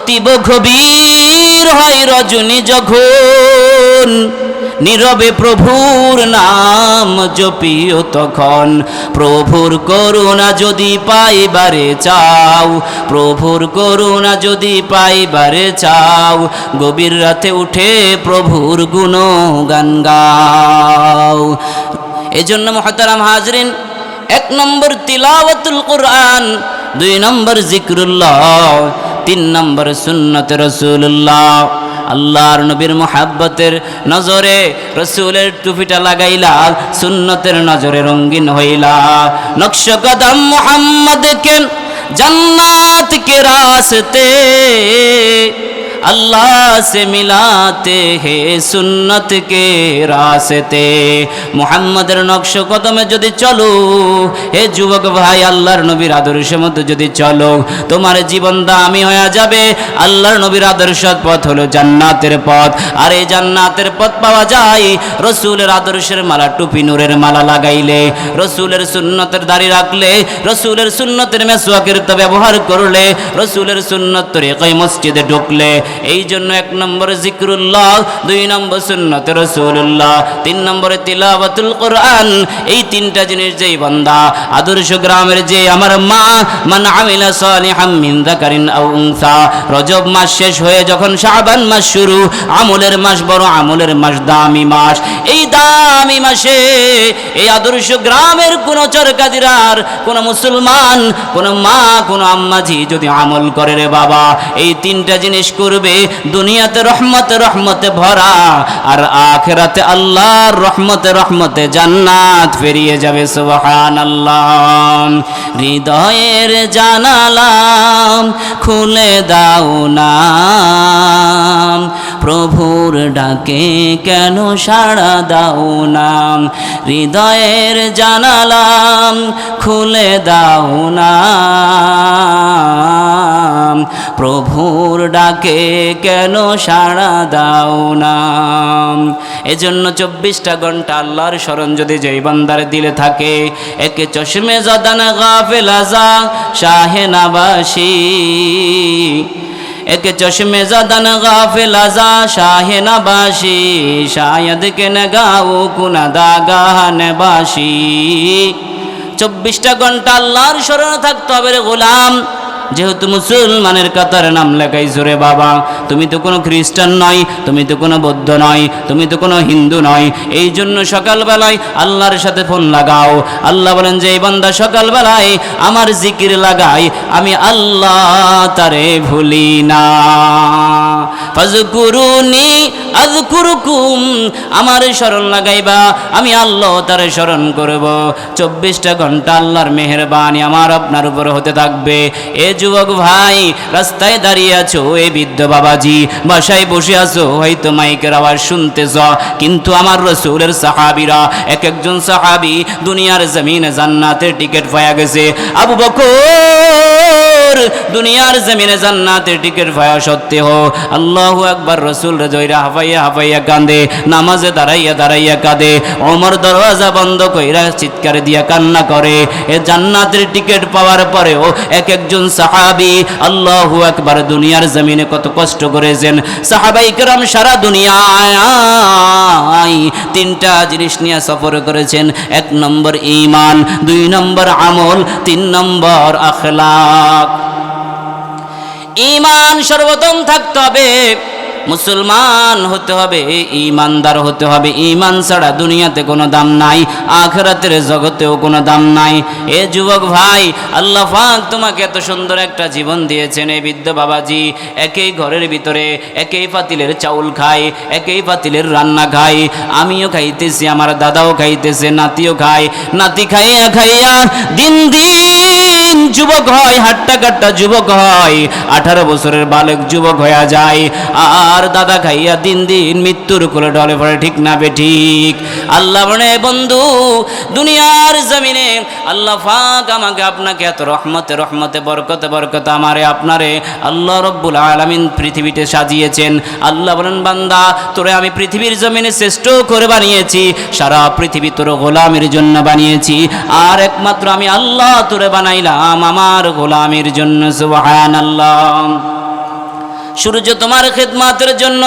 অতীব গভীর হয় রজনী যখন, নীরবে প্রভুর নাম জপিও তখন। প্রভুর করুণা যদি পাইবারে চাও, প্রভুর করুণা যদি পাইবারে চাও, গভীর রাতে উঠে প্রভুর গুণগান গাও। এজন্য মুহতারাম হাজরিন, 1 নম্বর তিলাওয়াতুল কোরআন, 2 নম্বর জিক্রুল্লাহ, 3 নম্বর সুন্নত রাসূলুল্লাহ। আল্লাহর নবীর মুহাব্বতের নজরে রসুলের টুপিটা লাগাইলা, সুন্নতের নজরে রঙিন হইলা। নকশ কদম মুহাম্মদ কে जन्नत के रास्ते अल्लाह से मिलाते हैं सुन्नत के रास्ते। मुहम्मदर नक्श कदमे जदि चलो, हे जुवक भाई आल्लाहर नबीर आदर्श मतो जदि चलो, तुम्हार जीवन दामी होया जाबे। आल्लाहर नबीर आदर्श पथ हलो জান্নাতের পথ, আর এই জান্নাতের পথ পাওয়া যায় রসুলের আদর্শের মালা, টুপি নূরের মালা লাগাইলে, রসুলের সুন্নতের দাড়ি রাখলে, রসুলের সুন্নতের মেসওয়াকের তো ব্যবহার করলে, রসুলের সুন্নত তরিকায় মসজিদে ঢুকলে। এই জন্য 1 নম্বর জিক্রুল্লাহ, 2 নম্বর সুন্নত রাসূলুল্লাহ, 3 নম্বরে তিলাওয়াতুল কোরআন। এই 3টা জিনিস যেই বান্দা আদর্শ গ্রামের, যে আমার মা, মান আমিলা সালিহাম মিন যাকারিন আও উনসা, রজব মাস শেষ হয়ে যখন শাবান মাস শুরু, আমলের মাস, বড় আমলের মাস, দামি মাস। এই দামি মাসে এই আদর্শ গ্রামের কোন চরকাদিরার, কোন মুসলমান, কোন মা, কোন আম্মাজি যদি আমল করে রে বাবা, এই 3টা জিনিস করবে, দুনিয়াতে রহমতে রহমতে ভরা, আর আখিরাতে আল্লাহর রহমতে রহমতে জান্নাত ফিরিয়ে যাবে। সুবহানাল্লাহ। হৃদয়ের জানালা খুলে দাও না, প্রভুর ডাকে কেন সাড়া দাও না, হৃদয়ের জানালা খুলে দাও না, প্রভুর ডাকে কেন সাড়া দাও না। এজন্য 24টা ঘন্টা আল্লাহর স্মরণ যদি যেই বান্দার দিলে থাকে, একে চশমে জাদান গাফিল আজা শাহে নাবাসী, एक चश्मे ज़दन गाफिल आज़ा शाहे नबाशी, शायद के नगाओ कुनादागाह नबाशी। 24টা ঘন্টা আল্লাহর শরণে থাকতে হবে রে গোলাম। যেহেতু মুসলমানের কাতারে নাম লেখাইছো রে বাবা, তুমি তো কোনো খ্রিস্টান নয়, তুমি তো কোনো বৌদ্ধ নয়, তুমি তো কোনো হিন্দু নয়। এই জন্য সকালবেলায় আল্লাহর সাথে ফোন লাগাও। আল্লাহ বলেন যে এই বান্দা সকালবেলায় আমার জিকির লাগায়, আমি আল্লাহ তারে ভুলি না। ফাজকুরুনি আযকুরুকুম, আমার স্মরণ লাগাইবা, আমি আল্লাহ তারে স্মরণ করব। 24টা ঘন্টা আল্লাহর মেহেরবানি আমার আপনার উপর হতে থাকবে। এ যুবক ভাই, রাস্তায় দাঁড়িয়ে আছো, এ বৃদ্ধ বাবাজি বাসায় বসে আছো, হয়তো মাইকের আওয়াজ শুনতেছ, কিন্তু আমার রাসূলের সাহাবীরা, এক একজন সাহাবী দুনিয়ার জমিনে জান্নাতের টিকিট পায়া গেছে। আবু বকর দুনিয়ার জমিনে জান্নাতের টিকিট পায়া সত্ত্বেও আল্লাহু আকবার রাসূল জয়রা হাফাইয়া হাফাইয়া কাঁদে, নামাজে দাঁড়াইয়া দাঁড়াইয়া কাঁদে, ওমর দরওয়াজা বন্ধ কইরা চিৎকার দিয়া কান্না করে। এ জান্নাতের টিকিট পাওয়ার পরেও এক একজন সাহাবী আল্লাহু আকবার দুনিয়ার জমিনে কত কষ্ট করেছেন। সাহাবায়ে কেরাম সারা দুনিয়ায় 3টা জিনিস নিয়ে সফর করেছেন। 1 নম্বর ঈমান, 2 নম্বর আমল, 3 নম্বর আখলাক। ঈমান সর্বপ্রথম থাকতে হবে, মুসলমান হতে হবে, ঈমানদার হতে হবে। ঈমান ছাড়া দুনিয়াতে কোনো দাম নাই, আখিরাতের জগতেও কোনো দাম নাই। এ যুবক ভাই, আল্লাহ পাক তোমাকে এত সুন্দর একটা জীবন দিয়েছেন। এই বৃদ্ধ বাবাজি একই ঘরের ভিতরে একই পাতিলের চাউল খায়, একই পাতিলের রান্না খায়। আমিও খাইতেছি, আমার দাদাও খাইতেছে, নাতিও খায়। নাতি খাইয়া খাইয়া দিন দিন যুবক হয়, হাট্টা কাট্টা যুবক হয়, 18 বছরের বালক যুবক হয়ে যায়। আর দাদা খাইয়া দিন দিন মৃত্যুর কোলে ঢলে পড়ে, ঠিক না বেঠিক? আল্লাহ বলে বন্ধু, দুনিয়ার জমিনে আল্লাহ পাক আমাকে আপনাকে এত রহমতে রহমতে বরকতে বরকতে আমারে আপনারে আল্লাহ রব্বুল আলামিন পৃথিবীতে সাজিয়েছেন। আল্লাহ বলেন বান্দা, তোরে আমি পৃথিবীর জমিনে শ্রেষ্ঠ করে বানিয়েছি, সারা পৃথিবী তোর গোলামের জন্য বানিয়েছি, আর একমাত্র আমি আল্লাহ তোরে বানাইলাম আমার গোলামের জন্য। সুবহানাল্লাহ। সূর্য তোমার খেদমাতের জন্য,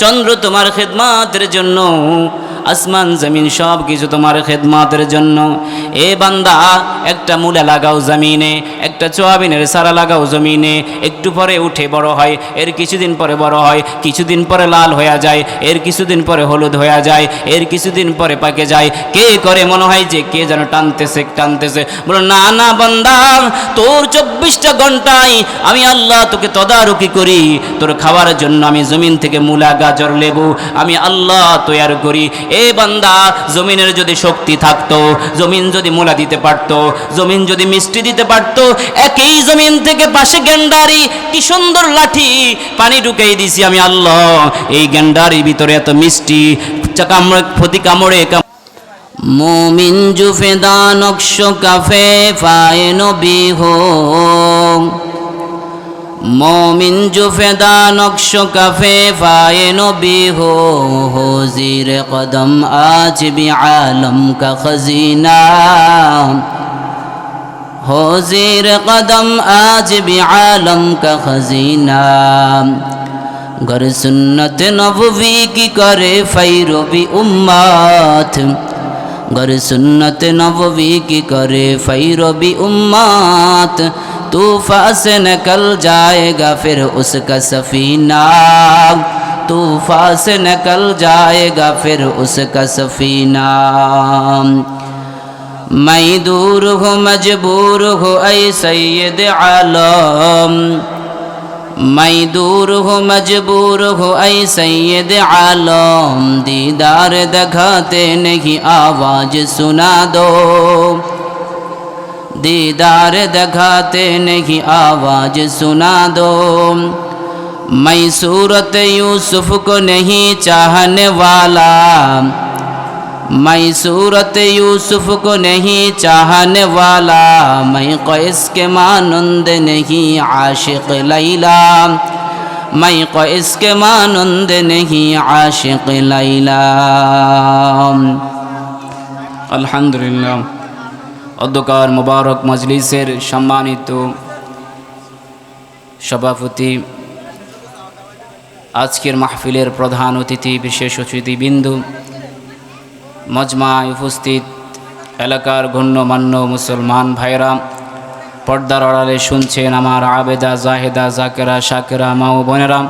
চন্দ্র তোমার খেদমাতের জন্য, আসমান জমিন সব কিছু তোমার খেদমাতের জন্য। এ বান্দা, একটা মূলা লাগাও জমিনে, একটা সোয়াবিনের সারা লাগাও জমিনে, একটু পরে উঠে বড় হয়, এর কিছুদিন পরে বড় হয়, কিছুদিন পরে লাল হয়ে যায়, এর কিছুদিন পরে হলুদ হয়ে যায়, এর কিছুদিন পরে পাকে যায়। কে করে মনে হয় যে কে যেন টানতেছে টানতেছে। বলো না না বান্দা, তোর 24টা ঘন্টায় আমি আল্লাহ তোকে তদারকি করি, তোর খাওয়ার জন্য আমি জমিন থেকে মূলা গাজর লেবু আমি আল্লাহ তৈরি করি। এ বান্দা, জমিনের যদি শক্তি থাকতো, জমিন যদি মূলা দিতে পারতো, জমিন যদি মিষ্টি দিতে পারতো, একই জমিন থেকে পাশে গেন্ডারি কি সুন্দর লাঠি পানি ঢুকাই দিছি আমি আল্লাহ। এই গেন্ডারির ভিতরে এত মিষ্টি, কামড়ে প্রতি কামড়ে মুমিন জুফেদা নকশ কাফে ফায়ে নবী হো, मोमिन जो फ़िदा नक्श कफ़े फ़ाए नबी हो ज़ीर क़दम आज भी आलम का ख़ज़ीना, हो ज़ीर क़दम आज भी आलम का ख़ज़ीना। गर सुन्नत नबवी की करे फ़ैरोबी उम्मत, गर सुन्नत नबवी की करे फ़ैरोबी उम्मत, तूफ़ान से निकल जाएगा फिर उसका सफ़ीना, तूफ़ान से निकल जाएगा फिर उसका सफ़ीना। मैं दूर हूँ मजबूर हूँ ऐ सैयद आलम, मैं दूर हूँ मजबूर हूँ ऐ सैयद आलम, दीदार दिखाते नहीं आवाज़ सुना दो, दीदार दिखाते नहीं आवाज़ सुना दो। मैं सूरत यूसुफ को नहीं चाहने वाला, मैं सूरत यूसुफ को नहीं चाहने वाला, मैं क़ैस के मानंद नहीं आशिक़ लैला, मैं क़ैस के मानंद नहीं आशिक़ लैला। अल्हम्दुलिल्लाह। অধ্যকার মুবারক মজলিসের সম্মানিত সভাপতি, আজকের মাহফিলের প্রধান অতিথি, বিশেষ অতিথিবৃন্দ, মজমায় উপস্থিত এলাকার গণ্যমান্য মুসলমান ভাইরা, পর্দার আড়ালে শুনছেন আমার আবেদা জাহেদা জাকেরা শাকেরা মা ও বোনেরা,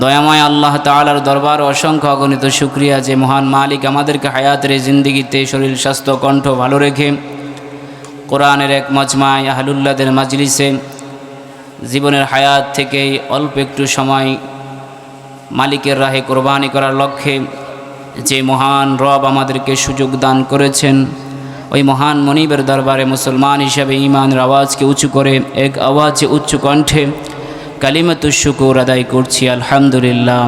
দয়াময় আল্লাহ তাআলার দরবার অসংখ্য অগণিত শুকরিয়া যে মহান মালিক আমাদেরকে হায়াতের জিন্দিগিতে শরীর স্বাস্থ্য কণ্ঠ ভালো রেখে কোরআনের এক মজমায় আহলুল্লাহদের মাজলিসে জীবনের হায়াত থেকেই অল্প একটু সময় মালিকের রাহে কোরবানি করার লক্ষ্যে যে মহান রব আমাদেরকে সুযোগ দান করেছেন, ওই মহান মনিবের দরবারে মুসলমান হিসাবে ঈমানের আওয়াজকে উঁচু করে এক আওয়াজে উচ্চ কণ্ঠে কালিমাতুশ শুকুর আদায় করছি আলহামদুলিল্লাহ।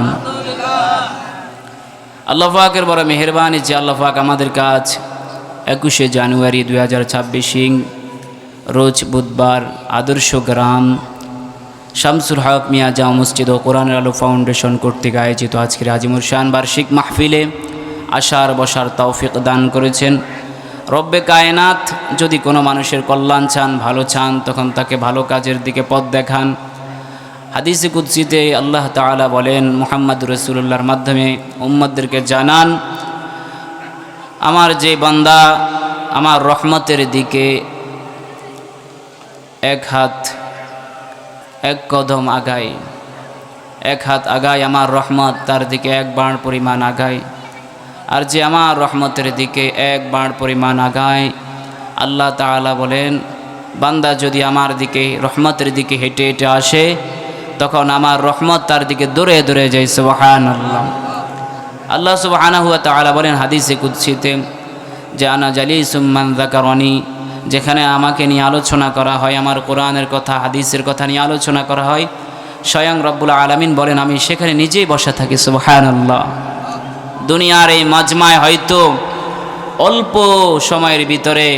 আল্লাহ পাকের বড় মেহেরবানি যে আল্লাহ পাক আমাদের কাজ 21শে জানুয়ারি 2026 রোজ বুধবার আদর্শ গ্রাম শামসুল হক মিয়া জামা মসজিদ ও কোরআনের আলো ফাউন্ডেশন কর্তৃক আয়োজিত আজকের আজিমুর শান বার্ষিক মাহফিলে আসার বসার তৌফিক দান করেছেন রব্বে কায়নাত। যদি কোনো মানুষের কল্যাণ চান, ভালো চান, তখন তাকে ভালো কাজের দিকে পথ দেখান। হাদিসে কুদসিতে আল্লাহ তাআলা বলেন, মুহাম্মদ রাসূলুল্লাহর মাধ্যমে উম্মতদেরকে জানান, আমার যে বান্দা আমার রহমতের দিকে এক হাত এক কদম আগায়, এক হাত আগায়, আমার রহমত তার দিকে এক বাণ পরিমাণ আগায়। আর যে আমার রহমতের দিকে এক বাণ পরিমাণ আগায়, আল্লাহ তাআলা বলেন, বান্দা যদি আমার দিকে রহমতের দিকে হেঁটে হেঁটে আসে, তখন আমার রহমত তার দিকে দৌড়ে দৌড়ে যায়। সুবহানাল্লাহ। আল্লাহ সুবহানাহু ওয়া তাআলা বলেন হাদিসে কুদসিতে যে আনা জালিসুম মান যাকারানি, যেখানে আমাকে নিয়ে আলোচনা করা হয়, আমার কোরআনের কথা হাদিসের কথা নিয়ে আলোচনা করা হয়, স্বয়ং রব্বুল আলামিন বলেন আমি সেখানে নিজেই বসা থাকি। সুবহানাল্লাহ। দুনিয়ার এই মজমায় হয়তো অল্প সময়ের ভিতরে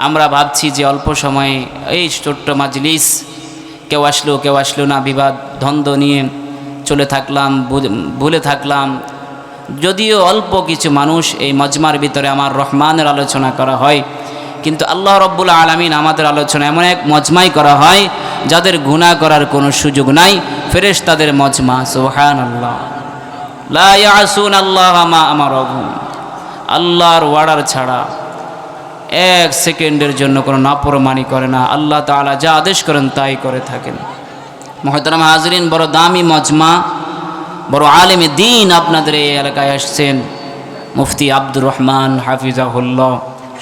আমরা ভাবছি যে অল্প সময়ে এই ছোট্ট মাজলিস, কেউ আসলো না, বিবাদ দ্বন্দ্ব নিয়ে চলে থাকলাম, ভুলে থাকলাম। যদিও অল্প কিছু মানুষ এই মজমার ভিতরে আমার রহমানের আলোচনা করা হয়, কিন্তু আল্লাহ রব্বুল আলামিন আমাদের আলোচনা এমন এক মজমাই করা হয় যাদের গুনাহ করার কোনো সুযোগ নাই, ফেরেশতাদের মজমা। সুবহানাল্লাহ। লা ইয়াসুনাল্লাহ মা আমারাহুম, আল্লাহর ওয়ার্ডার ছাড়া এক সেকেন্ডের জন্য কোনো নাফরমানি করে না। আল্লাহ তাআলা যা আদেশ করেন তাই করে থাকেন। মুহতারাম হাজরিন, বড় দামি মজমা, বড় আলেমে দ্বীন আপনাদের এই এলাকায় আসছেন। মুফতি আব্দুর রহমান হাফিজাহুল্লাহ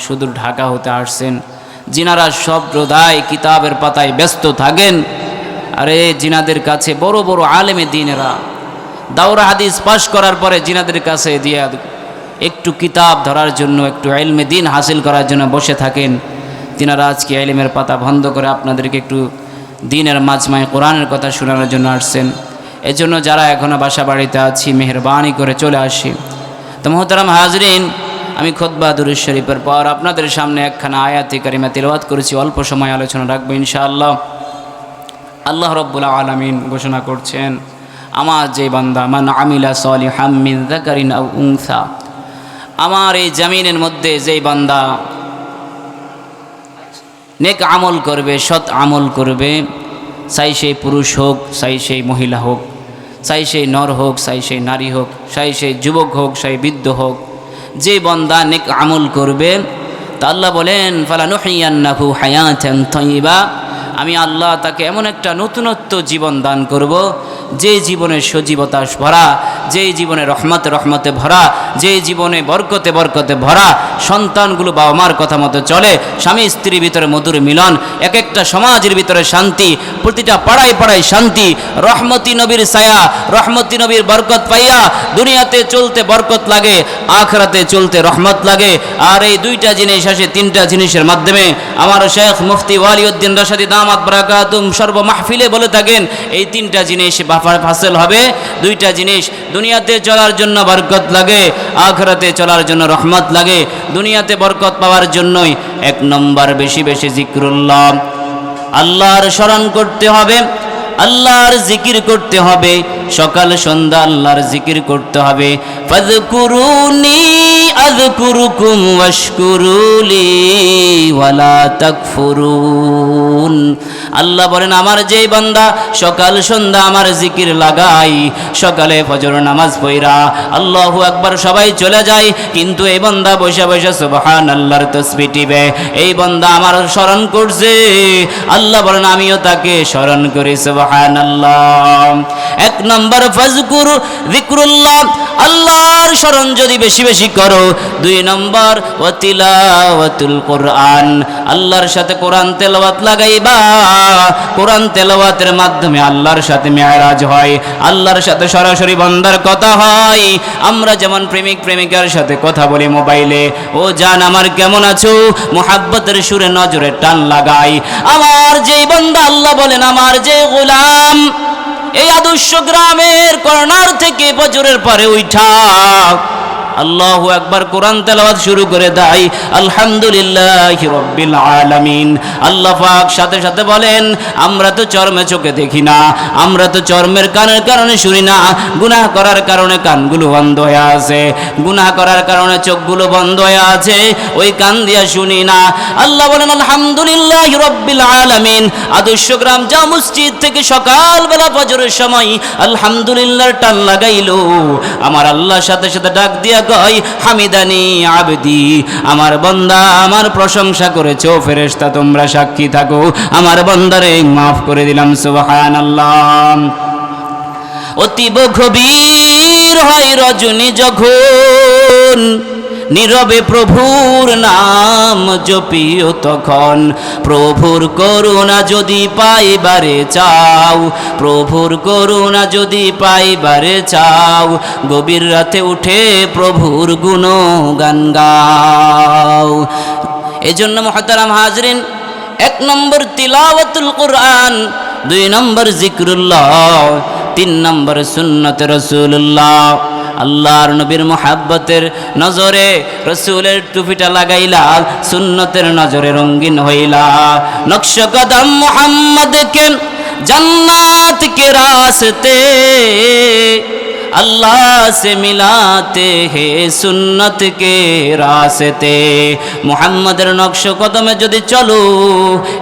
সুদূর ঢাকা হতে আসছেন। জিনারা সম্প্রদায় কিতাবের পাতায় ব্যস্ত থাকেন, আরে জিনাদের কাছে বড় বড় আলেমে দ্বীনেরা দাওরা হাদিস পাশ করার পরে জিনাদের কাছে দিয়ে একটু কিতাব ধরার জন্য, একটু ইলমে দ্বীন হাসিল করার জন্য বসে থাকেন। তিনারা আজকে ইলমের পাতা বন্ধ করে আপনাদেরকে একটু দ্বীনের মাজমায় কোরআনের কথা শোনানোর জন্য আসছেন। এজন্য যারা এখনও বাসা বাড়িতে আছি, মেহরবানি করে চলে আসি। তো মুহতারাম হাজরিন, আমি খুতবা দুরূদ শরীফের পর আপনাদের সামনে একখানা আয়াতে কারিমা তিলাওয়াত করেছি। অল্প সময় আলোচনা রাখবো ইনশাআল্লাহ। আল্লাহ রাব্বুল আলামিন ঘোষণা করছেন, আমার যে বান্দা মান আমিলা সালিহাম মিন যাকারিন আও উনসা, আমার এই জমিনের মধ্যে যেই বান্দা নেক আমল করবে, সৎ আমল করবে, চাই সেই পুরুষ হোক, চাই সেই মহিলা হোক, চাই সেই নর হোক, চাই সেই নারী হোক, চাই সেই যুবক হোক, চাই বৃদ্ধ হোক, যে বান্দা নেক আমল করবে, তা আল্লাহ বলেন ফালানুহিয়ান্নাহু হায়াতান তাইয়্যিবা, আমি আল্লাহ তাকে এমন একটা নতুনত্ব জীবন দান করব, যে জীবনে সজীবতা ভরা, যে জীবনে রহমতে ভরা, যে জীবনে বরকতে ভরা, সন্তানগুলো বাবা মার কথা মতো চলে, স্বামী স্ত্রীর ভিতরে মধুর মিলন, এক একটা সমাজের ভিতরে শান্তি, প্রতিটা পাড়ায় পাড়ায় শান্তি, রহমতি নবীর ছায়া, রহমতি নবীর বরকত পাইয়া দুনিয়াতে চলতে বরকত লাগে, আখিরাতে চলতে রহমত লাগে। আর এই দুইটা জিনিস আসে তিনটা জিনিসের মাধ্যমে। আমার শেখ মুফতি ওয়ালিউদ্দিন রাশাদি দামাত বারাকাতুম সর্ব মাহফিলে বলে থাকেন, এই তিনটা জিনিস হাসিল হবে। দুইটা জিনিস, দুনিয়াতে চলার জন্য বরকত লাগে, আখিরাতে চলার জন্য রহমত লাগে। দুনিয়াতে বরকত পাওয়ার জন্যই এক নম্বর বেশি বেশি জিক্রুল্লাহ, আল্লাহর স্মরণ করতে হবে, আল্লাহর জিকির করতে হবে, সকাল সন্ধ্যা আল্লাহর জিকির করতে হবে। ফাযকুরুনি আযকুরুকুম ওয়াশকুরুলি ওয়ালা তাকফুরুন। আল্লাহ বলেন, আমার যেই বান্দা সকাল সন্ধ্যা আমার জিকির লাগাই, সকালে ফজর নামাজ পড়া আল্লাহু আকবার সবাই চলে যায়, কিন্তু এই বান্দা বসে বসে সুবহানাল্লাহর তাসবিহ টিপে, এই বান্দা আমার স্মরণ করছে, আল্লাহ বলেন আমিও তাকে স্মরণ করি। সুবহানাল্লাহ। এক নম্বর ফাযকুরু যিকরুল্লাহ, আল্লাহর স্মরণ যদি বেশি বেশি করো। দুই নম্বর ওয়া তিলাওয়াতুল কোরআন, আল্লাহর সাথে কোরআন তেলাওয়াত লাগাইবা, কোরআন তেলাওয়াতের মাধ্যমে আল্লাহর সাথে মেরাজ হয়, আল্লাহর সাথে সরাসরি বান্দার কথা হয়। আমরা যেমন প্রেমিক প্রেমিকার সাথে কথা বলি মোবাইলে, ও জান আমার কেমন আছো, মুহাব্বতের সুরে নজরে টান লাগাই। আমার যেই বান্দা, আল্লাহ বলেন আমার যে গোলাম এই আদর্শ গ্রামের কর্নার থেকে ফজরের পরে উঠা আল্লাহু আকবার কোরআন তেলাওয়াত শুরু করে দেয়, আলহামদুলিল্লাহি রাব্বিল আলামিন। আল্লাহ পাক সাথে সাথে বলেন, আমরা তো চর্মে চোখে দেখি না, আমরা তো চর্মের কানের কারণে শুনি না, গুনাহ করার কারণে কানগুলো বন্ধ হয়ে আছে, গুনাহ করার কারণে চোখগুলো বন্ধ হয়ে আছে, ওই কান দিয়া শুনি না। আল্লাহ বলেন আলহামদুলিল্লাহি রাব্বিল আলামিন। আদর্শ গ্রাম যা মসজিদ থেকে সকালবেলা ফজরের সময় আলহামদুলিল্লাহর টান লাগাইলো, আমার আল্লাহর সাথে সাথে ডাক দিয়া কয় হামিদানি আবদি, আমার বান্দা আমার প্রশংসা করেছো, ফেরেশতা তোমরা সাক্ষী থাকো, আমার বান্দারে মাফ করে দিলাম। সুবহানাল্লাহ। অতীব গভীর হয় রজনী যখন, নীরবে প্রভুর নাম জপিও তখন, প্রভুর করুণা যদি পাইবারে চাও, প্রভুর করুণা যদি পাইবারে চাও, গভীর রাতে উঠে প্রভুর গুণগান গাও। এজন্য মুহতারাম হাজরিন, এক নম্বর তিলাওয়াতুল কোরআন, দুই নম্বর জিক্রুল্লাহ, তিন নম্বর সুন্নত রাসূলুল্লাহ। আল্লাহর নবীর মুহাব্বতের নজরে রসুলের টুপিটা লাগাইলা, সুন্নতের নজরে রঙিন হইলা, নকশ কদম মুহাম্মদ কে জান্নাত के रास्ते अल्लाह से मिलाते हैं सुन्नत के रास्ते মুহাম্মাদের নকশ কদমে যদি চলো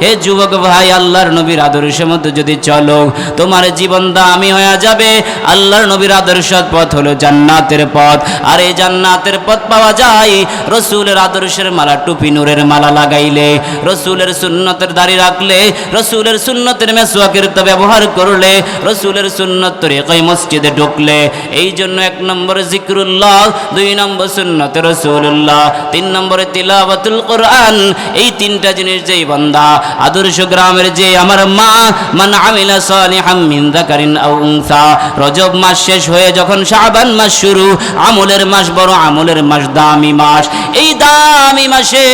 হে যুবক ভাই আল্লাহর নবীর আদর্শের মধ্যে যদি চলো তোমার জীবন দামি হয়ে যাবে আল্লাহর নবীর আদর্শ পথ হলো জান্নাতের পথ আর এই জান্নাতের পথ পাওয়া যায় রাসূলের আদর্শের মালা টুপি নূরের মালা লাগাইলে রাসূলের সুন্নতের দাড়ি রাখলে রাসূলের সুন্নতের মেসওয়াকের তো ব্যবহার করলে রাসূলের সুন্নত তরিকায় মসজিদে ঢুকলে এই জন্য 1 নম্বরে জিকরুল্লাহ 2 নম্বর সুন্নত রাসূলুল্লাহ 3 নম্বরে তিলাওয়াতুল কোরআন এই তিনটা জিনিস যেই বান্দা আদর্শ গ্রামের যে আমার মা মান আমিলা সালিহাম মিন যাকারিন আও উনসা রজব মাস শেষ হয়ে যখন শাবান মাস শুরু আমলের মাস বড় আমলের মাস দামি মাস এই দামি মাসে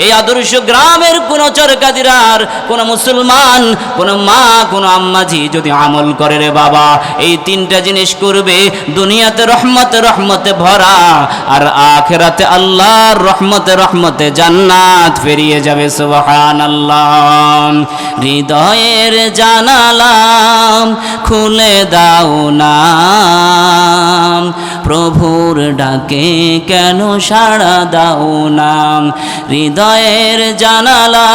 এই আদর্শ গ্রামের কোন চরকাদিরার কোন মুসলমান কোন মা কোন আম্মাজি যদি আমল করে রে বাবা এই তিনটা জিনিস করবে দুনিয়াতে রহমতে রহমতে ভরা আর আখিরাতে আল্লাহর রহমতে রহমতে জান্নাত ফিরিয়ে যাবে সুবহানাল্লাহ হৃদয়ের জানালা খুলে দাও না প্রভুর ডাকে কেন সাড়া দাও না হৃদয়ের জানালা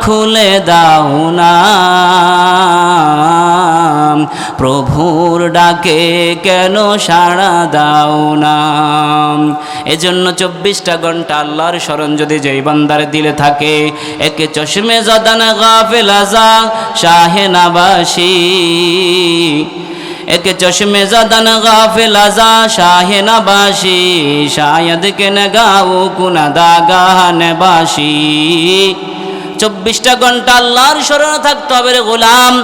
খুলে দাও না প্রভুর ডাকে কেন সাড়া দাও না এজন্য 24টা ঘন্টা আল্লাহর শরণ যদি যেই বান্দার দিলে থাকে একে চশমে জাদান গাফিল আজা শাহে নাবাসী एक चश्मे ज़दन गाफिल अज़ा शाहे नबाशी शायद के नगाओ कुनदागाह नबाशी 24টা ঘন্টা আল্লাহর শরণে থাকতে হবে রে গোলাম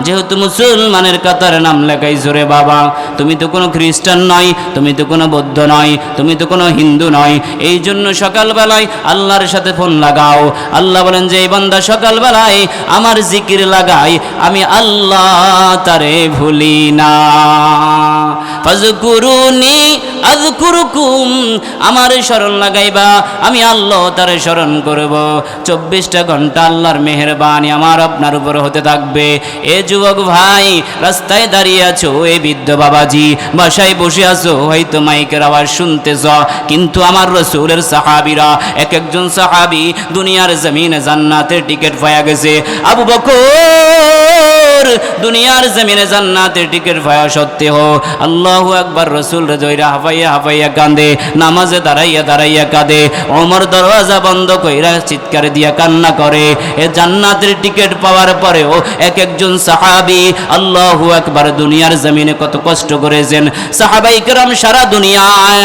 যেহেতু মুসলমানের কাতারে নাম লেখাইছো রে বাবা তুমি তো কোনো খ্রিস্টান নয় তুমি তো কোনো বৌদ্ধ নয় তুমি তো কোনো হিন্দু নয় এই জন্য সকালবেলায় আল্লাহর সাথে ফোন লাগাও আল্লাহ বলেন যে এই বান্দা সকালবেলায় আমার জিকির লাগাই আমি আল্লাহ তারে ভুলি না ফাজকুরুনি আযকুরুকুম আমার শরণ লাগাইবা আমি আল্লাহ তারে স্মরণ করব 24টা ঘন্টা আল্লাহর মেহেরবানি আমার আপনার উপর হতে থাকবে এ যুবক ভাই রাস্তায় দাঁড়িয়ে আছো এই বৃদ্ধ বাবাজি বাসায় বসে আছো হয়তো মাইকের আওয়াজ শুনতেছ কিন্তু আমার রাসূলের সাহাবীরা এক একজন সাহাবী দুনিয়ার জমিনে জান্নাতের টিকিট পায়া গেছে আবু বকর দুনিয়ার জমিনে জান্নাতের টিকিট পায়া সত্ত্বেও আল্লাহু আকবার রাসূল জয়রা হাফাইয়া হাফাইয়া কাঁদে নামাজে দাঁড়াইয়া দাঁড়াইয়া কাঁদে ওমর দরওয়াজা বন্ধ কইরা চিৎকার দিয়া কান্না করে এ জান্নাতের টিকিট পাওয়ার পরেও এক একজন সাহাবী আল্লাহু আকবার দুনিয়ার জমিনে কত কষ্ট করেছেন সাহাবাই کرام সারা দুনিয়ায়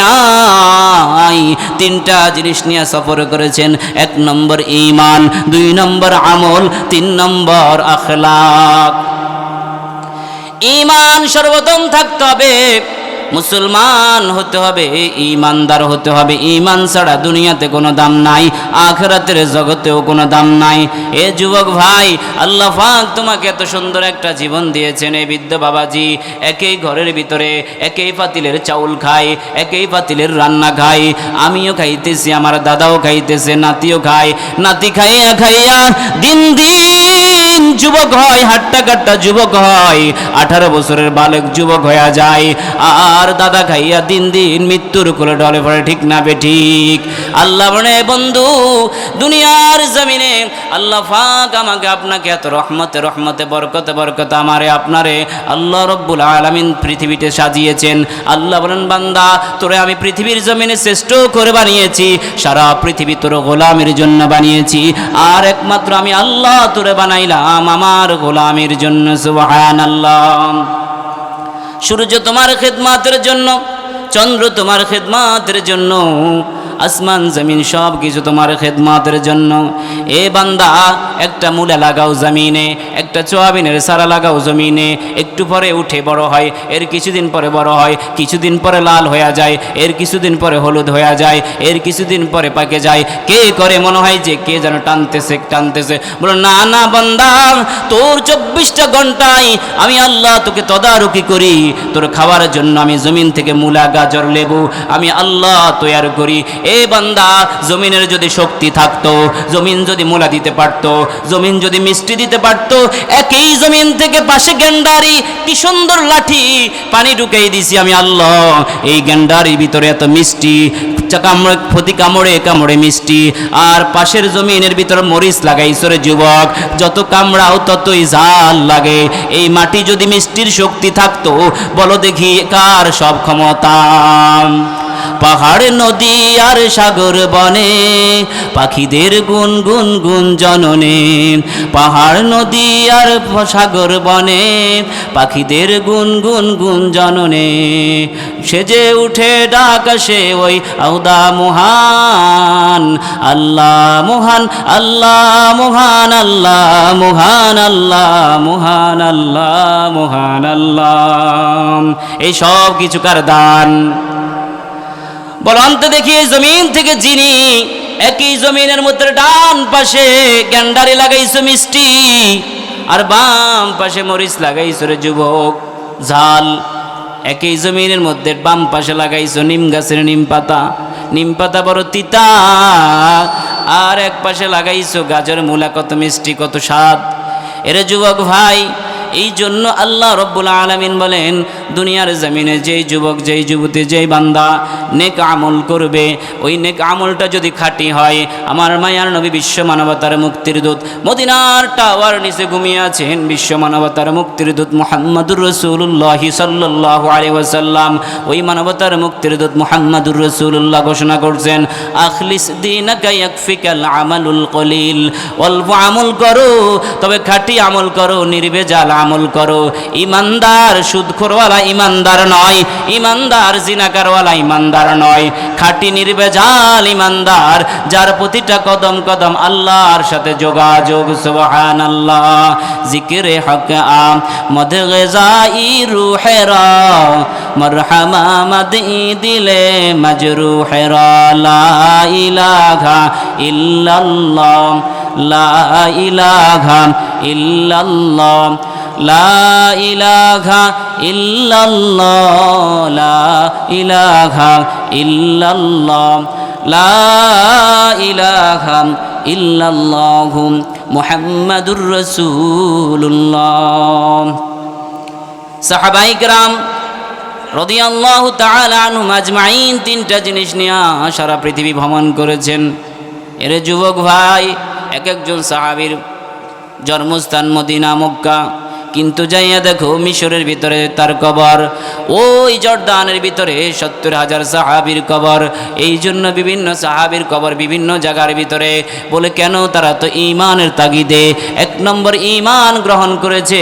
তিনটা জিনিস নিয়ে সফর করেছেন 1 নম্বর ঈমান 2 নম্বর আমল 3 নম্বর আখলাক ঈমান সর্বপ্রথম থাকতে হবে মুসলমান হতে হবে ঈমানদার হতে হবে ঈমান ছাড়া দুনিয়াতে কোনো দাম নাই আখিরাতের জগতেও কোনো দাম নাই এ যুবক ভাই আল্লাহ পাক তোমাকে এত সুন্দর একটা জীবন দিয়েছেন এই বৃদ্ধ বাবাজি একই ঘরের ভিতরে একই পাতিলের চাউল খায় একই পাতিলের রান্না খায় আমিও খাইতেছি আমার দাদাও খাইতেছে নাতিও খায় নাতি খাইয়া খাইয়া দিন দিন যুবক হয় হাট্টা কাট্টা যুবক হয় 18 বছরের বালক যুবক হয়ে যায় আর দাদা খাইয়া দিন দিন মৃত্যুর কোলে ঢলে পড়ে ঠিক না বেঠিক আল্লাহ বলে বন্ধু দুনিয়ার জমিনে আল্লাহ পাক আমাকে আপনাকে এত রহমতে রহমতে বরকতে বরকতে আমারে আপনারে আল্লাহ রব্বুল আলামিন পৃথিবীতে সাজিয়েছেন আল্লাহ বলেন বান্দা তোরে আমি পৃথিবীর জমিনে শ্রেষ্ঠ করে বানিয়েছি সারা পৃথিবী তোর গোলামের জন্য বানিয়েছি আর একমাত্র আমি আল্লাহ তোরে বানাইলাম আমার গোলামের জন্য সুবহানাল্লাহ সূর্য তোমার খিদমতের জন্য চন্দ্র তোমার খিদমতের জন্য আসমান জমিন সব কিছু তোমার খিদমতের জন্য এ বান্দা একটা মূলা লাগাও জমিনে একটা সোয়াবিনের সারা লাগাও জমিনে একটু পরে উঠে বড় হয় এর কিছুদিন পরে বড় হয় কিছুদিন পরে লাল হয়ে যায় এর কিছুদিন পরে হলুদ হয়ে যায় এর কিছুদিন পরে পাকে যায় কে করে মনে হয় যে কে যেন টানতেছে বলো না না বান্দা তোর 24টা ঘন্টায় আমি আল্লাহ তোকে তদারকি করি তোর খাওয়ার জন্য আমি জমিন থেকে মূলা গাজর লেবু আমি আল্লাহ তৈয়ার করি। এ বান্দা, জমিনের যদি শক্তি থাকতো, জমিন যদি মূলা দিতে পারতো, জমিন যদি মিষ্টি দিতে পারতো, একই জমিন থেকে পাশে গেন্ডারি কি সুন্দর লাঠি পানি ঢুকাই দিছি আমি আল্লাহ। এই গেন্ডারির ভিতরে এত মিষ্টি, প্রতি কামড়ে কামড়ে মিষ্টি, আর পাশের জমিনের ভিতরে মরিচ লাগাইছো রে যুবক, যত কামড়াও ততই ঝাল লাগে। এই মাটি যদি মিষ্টির শক্তি থাকতো, বলো দেখি কার সব ক্ষমতা। পাহাড় নদী আর সাগর বনে পাখিদের গুন গুন গুন জননে, পাহাড় নদী আর সাগর বনে পাখিদের গুন গুন গুন জননে, সেজে উঠে ডাকাশে ওই আউদা মহান, আল্লাহ মহান, আল্লাহ মহান, আল্লাহ মহান, আল্লাহ মহান, আল্লাহ মহান, আল্লাহ। এই সব কিছু কার দান? বলুন তো দেখি, এই জমিন থেকে যিনি একই জমিনের মধ্যে ডান পাশে গ্যান্ডারি লাগাইছো মিষ্টি, আর বাম পাশে মরিচ লাগাইছো রে যুবক ঝাল। একই জমিনের মধ্যে বাম পাশে লাগাইছো নিম গাছের নিম পাতা, নিম পাতা বড় তিতা, আর এক পাশে লাগাইছো গাজর মূলা, কত মিষ্টি কত স্বাদ। এরে যুবক ভাই, এই জন্য আল্লাহ রব্বুল আলামিন বলেন, দুনিয়ার জমিনে যেই যুবক যেই যুবতী যেই বান্দা নেক আমল করবে, ওই নেক আমলটা যদি খাঁটি হয়, আমার মায়ার নবী বিশ্ব মানবতার মুক্তির দূত মদিনার টাওয়ার নিচে ঘুমিয়ে আছেন বিশ্ব মানবতার মুক্তির দূত মুহাম্মাদুর রাসূলুল্লাহ সাল্লাল্লাহু আলাইহি ওয়াসাল্লাম। ওই মানবতার মুক্তির দূত মুহাম্মাদুর রাসূলুল্লাহ ঘোষণা করছেন, আখলিস দীনাকা ইয়াকফিকাল আমালুল কলিল, অল্প আমল করো তবে খাঁটি আমল করো, নির্ভেজাল আমল করো। ইমানদার সুদখোরওয়ালা ইমানদার নয়, ইমানদার জিনাকারওয়ালা ইমানদার নয়, খাঁটি নির্ভেজাল ইমানদার, যার প্রতিটা কদম কদম আল্লাহর সাথে যোগাযোগ। সুবহানাল্লাহ। জিকিরে হক আম মদ গজাই রুহেরা, মরহামা মদি দিলে মজরুহেরা, লা ইলাহা ইল্লাল্লাহ, লা ইলাহা ইল্লাল্লাহ, লা ইলাহা ইল্লাল্লাহ, লা ইলাহা ইল্লাল্লাহ, লা ইলাহা ইল্লাল্লাহ মুহাম্মাদুর রাসূলুল্লাহ। সাহাবায়ে কেরাম রাদিয়াল্লাহু তাআলা আনহুম আজমাইন তিনটা জিনিস নিয়ে সারা পৃথিবী ভ্রমণ করেছেন। এরে যুবক ভাই, এক একজন সাহাবীর জন্মস্থান মদিনা মক্কা, কিন্তু যাইয়া দেখো মিশরের ভিতরে তার কবর, ওই জর্দানের ভিতরে ৭০,০০০ সাহাবীর কবর। এই জন্য বিভিন্ন সাহাবীর কবর বিভিন্ন জায়গার ভিতরে। বলে কেন? তারা তো ঈমানের তাগিদে এক নম্বর ঈমান গ্রহণ করেছে,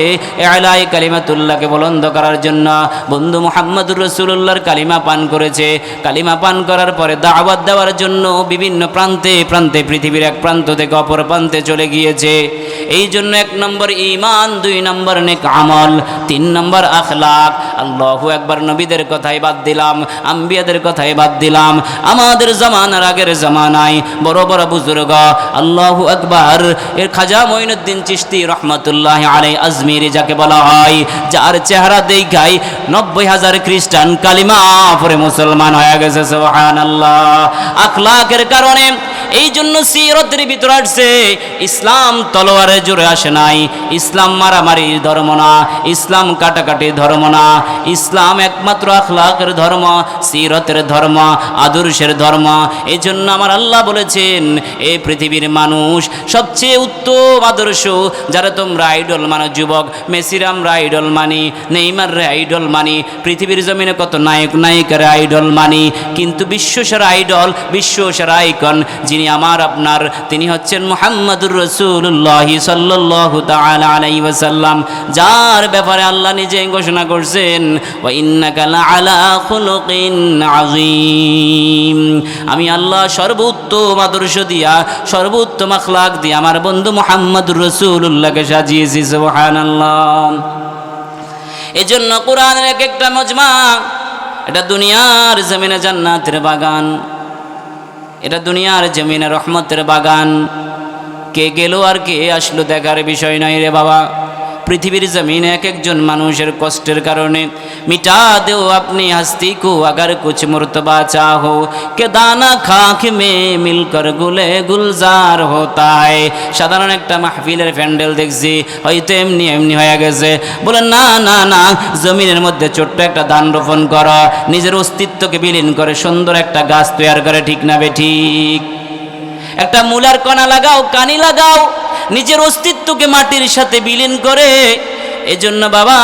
ইলাই কালিমাতুল্লাহকে বুলন্দ করার জন্য বন্ধু মুহাম্মদুর রাসূলুল্লাহর কালিমা পান করেছে। কালিমা পান করার পরে দাওয়াত দেওয়ার জন্য বিভিন্ন প্রান্তে প্রান্তে পৃথিবীর এক প্রান্ত থেকে অপর প্রান্তে চলে গিয়েছে। এই জন্য এক নম্বর ঈমান, দুই নম্বর নেক আমল, তিন নম্বর আখলাক। আল্লাহু আকবার। নবীদের কথাই বাদ দিলাম, আম্বিয়াদের কথাই বাদ দিলাম, আমাদের জামানার আগের জামানায় বড় বড় বুজুর্গ, আল্লাহু আকবার, এর খাজা মঈনুদ্দিন চিশতি রহমাতুল্লাহ আলাইহি আজমিরি যাকে বলা হয়, যার চেহারা দেখাই ৯০,০০০ খ্রিস্টান কালিমা পড়ে মুসলমান হয়ে গেছে। সুবহানাল্লাহ। আখলাকের কারণে। এই জন্য সিরতের ভিতর আসছে, ইসলাম তলোয়ারে জোরে আসে নাই, ইসলাম মারামারি ধর্ম না, ইসলাম কাটাকাটি ধর্ম না, ইসলাম একমাত্র আখলাকের ধর্ম, সিরতের ধর্ম, আদর্শের ধর্ম। এই জন্য আমার আল্লাহ বলেছেন, এই পৃথিবীর মানুষ সবচেয়ে উত্তম আদর্শ যারা তোমরা আইডল মানো যুবক, মেসির আমরা আইডল মানি, নেইমারের আইডল মানি, পৃথিবীর জমিনে কত নায়ক নায়িকার আইডল মানি, কিন্তু বিশ্বসেরা আইডল, বিশ্বসেরা আইকন যিনি আমার আপনার, তিনি হচ্ছেন মুহাম্মাদুর রাসূলুল্লাহ সাল্লাল্লাহু তাআলা আলাইহি ওয়াসাল্লাম, যার ব্যাপারে আল্লাহ নিজে ঘোষণা করছেন, ওয়া ইন্নাকা লাআলা খুলুকিন আযীম। আমি আল্লাহ সর্বোত্তম আদর্শ দিয়া, সর্বোত্তম আখলাক দিয়া আমার বন্ধু মুহাম্মাদুর রাসূলুল্লাহকে সাজিয়েছি। সুবহানাল্লাহ। এজন্য কোরআনের এক একটা মজমা, এটা দুনিয়ার জমিনে জান্নাতের বাগান, এটা দুনিয়ার জমিনে রহমতের বাগান। কে গেল আর কে আসলো দেখার বিষয় নয় রে বাবা। पृथिवीर जमीन एक एक जन मानुषेर कष्टेर कारणे मिटा दो अपनी हस्ती को अगर कुछ मुर्तबा चाहो के दाना खाक में मिलकर गुले गुलजार होता है साधारण एक महफिलेर प्যান্ডেল देखছি হয়তো এমনি এমনি হয়ে গেছে বলে না না না জমিনের মধ্যে ছোট্ট একটা দান রোপণ করো নিজের অস্তিত্বকে বিলীন করে সুন্দর একটা গাছ তৈরি করে ঠিক না বে ঠিক একটা মূলার কণা লাগাও কানি লাগাও নিজের অস্তিত্বকে মাটির সাথে বিলীন করে এজন্য বাবা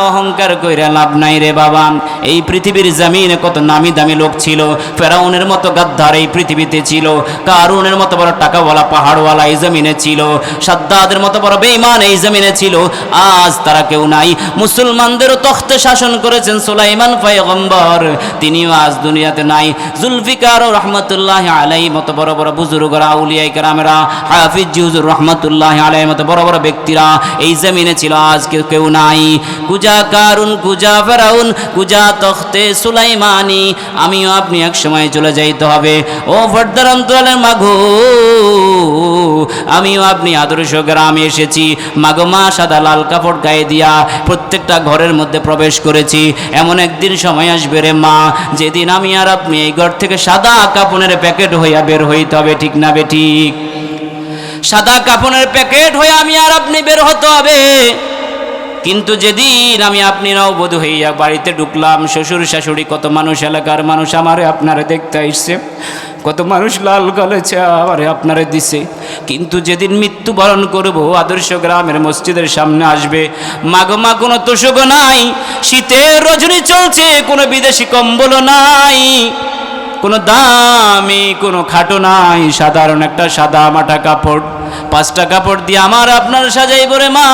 অহংকার কইরা লাভ নাই রে বাবা এই পৃথিবীর জমিনে কত নামি দামি লোক ছিল ফেরাউনের মতো গাদ্দার এই পৃথিবীতে ছিল কারুনের মতো বড় টাকাওয়ালা পাহাড়ওয়ালা এই জমিনে ছিল সাদ্দাদের মতো বড় বেঈমান এই জমিনে ছিল আজ তারা কেউ নাই মুসলমানদেরও তখতে শাসন করেছেন সুলাইমান পয়গম্বর তিনিও আজ দুনিয়াতে নাই জুলফিকার রহমাতুল্লাহ আলাইহি মতো বড় বড় বুজুর্গরা আউলিয়ায়ে কেরামেরা হাফিজ হুজুর রহমাতুল্লাহ আলাইহি মতো বড় বড় ব্যক্তিরা এই জমিনে ছিল আজ কেউ নাই কুজা কারুন কুজা ফেরাউন কুজা তখতে সুলাইমানি আমিও আপনি এক সময় চলে যাইতে হবে ও ফর্দার অন্তরালের মাগো আমিও আপনি আদর্শ গ্রামে এসেছি মাগো মা সাদা লাল কাপড় গায়ে দিয়া প্রত্যেকটা ঘরের মধ্যে প্রবেশ করেছি এমন একদিন সময় আসবে রে মা যেদিন আমি আর আপনি এই ঘর থেকে সাদা কাপড়ের প্যাকেট হইয়া বের হইতে হবে ঠিক না বে ঠিক সাদা কাপড়ের প্যাকেট হয়ে আমি আর আপনি বের হতে হবে কিন্তু যেদিন আমি আপনি নববধূ হইয়া বাড়িতে ঢুকলাম শ্বশুর শাশুড়ি কত মানুষ এলাকার মানুষ আমারে আপনারে দেখতে আসছে কত মানুষ লাল গালেছে আমারে আপনারে দিছে কিন্তু যেদিন মৃত্যুবরণ করব আদর্শ গ্রামের মসজিদের সামনে আসবে মাগো মা কোনো তোষক নাই শীতের রজনী চলছে কোনো বিদেশি কম্বল নাই কোনো দামি কোনো খাটো নাই সাধারণ একটা সাদা মাটা কাপড় 5টা কাপড় দিয়ে আমার আপনার সাজাইব রে মা